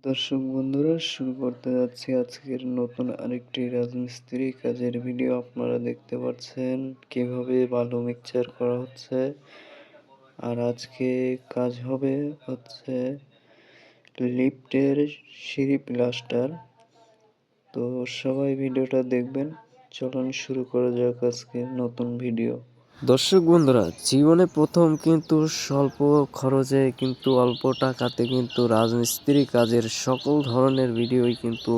দর্শক বন্ধুরা, শুরু করতে যাচ্ছি আজকের নতুন আরেকটি রাজমিস্ত্রি কাজের ভিডিও। আপনারা দেখতে পাচ্ছেন কিভাবে বালু মিক্সচার করা হচ্ছে। আর আজকে কাজ হবে হচ্ছে লিফটের সিঁড়ি প্লাস্টার। তো সবাই ভিডিওটা দেখবেন। চলুন শুরু করা যাক আজকে নতুন ভিডিও। দর্শক বন্ধুরা, জীবনে প্রথম কিন্তু স্বল্প খরচে কিন্তু অল্প টাকাতে কিন্তু রাজমিস্ত্রি কাজের সকল ধরনের ভিডিওই কিন্তু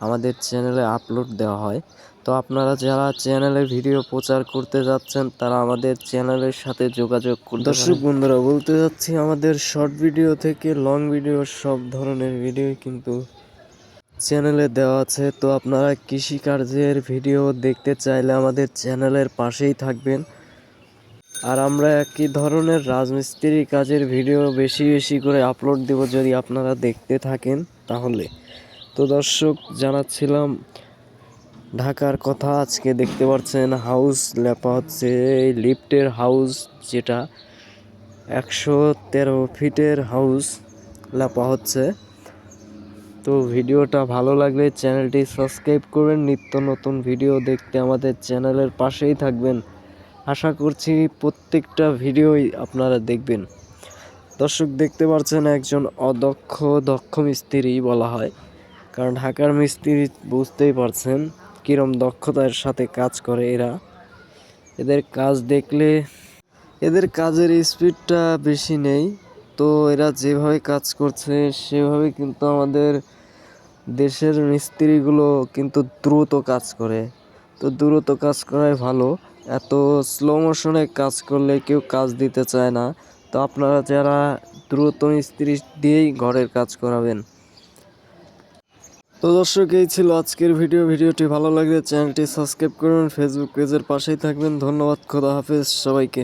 আমাদের চ্যানেলে আপলোড দেওয়া হয়। তো আপনারা যারা চ্যানেলে ভিডিও প্রচার করতে যাচ্ছেন তারা আমাদের চ্যানেলের সাথে যোগাযোগ করতে পারেন। দর্শক বন্ধুরা, বলতে যাচ্ছি আমাদের শর্ট ভিডিও থেকে লং ভিডিও সব ধরনের ভিডিওই কিন্তু চ্যানেলে দেওয়া আছে। তো আপনারা কৃষিকার্যের ভিডিও দেখতে চাইলে আমাদের চ্যানেলের পাশেই থাকবেন। আর আমরা একই ধরনের রাজমিস্ত্রি কাজের ভিডিও বেশি বেশি করে আপলোড দেব যদি আপনারা দেখতে থাকেন তাহলে। তো দর্শক, জানাচ্ছিলাম ঢাকার কথা। আজকে দেখতে পাচ্ছেন হাউস লেপা হচ্ছে, এই লিফটের হাউস, যেটা 113 ফিটের হাউস লেপা হচ্ছে। তো ভিডিওটা ভালো লাগলে চ্যানেলটি সাবস্ক্রাইব করবেন, নিত্য নতুন ভিডিও দেখতে আমাদের চ্যানেলের পাশেই থাকবেন। আশা করছি প্রত্যেকটা ভিডিওই আপনারা দেখবেন। দর্শক, দেখতে পাচ্ছেন একজন দক্ষ মিস্ত্রি বলা হয়, কারণ ঢাকার মিস্ত্রি বুঝতেই পারছেন কিরম দক্ষতার সাথে কাজ করে এরা। এদের কাজ দেখলে এদের কাজের স্পিডটা বেশি নেই। তো এরা যেভাবে কাজ করছে সেভাবে কিন্তু আমাদের দেশের মিস্ত্রিগুলো কিন্তু দ্রুত কাজ করে। তো দ্রুত কাজ করাই ভালো। এত স্লো মোশনে কাজ করলে কেউ কাজ দিতে চায় না। তো আপনারা যারা দ্রুত মিস্ত্রি দিয়েই ঘরের কাজ করাবেন। তো দর্শক, এই ছিল আজকের ভিডিওটি ভালো লাগলে চ্যানেলটি সাবস্ক্রাইব করুন, ফেসবুক পেজের পাশেই থাকবেন। ধন্যবাদ, খোদা হাফেজ সবাইকে।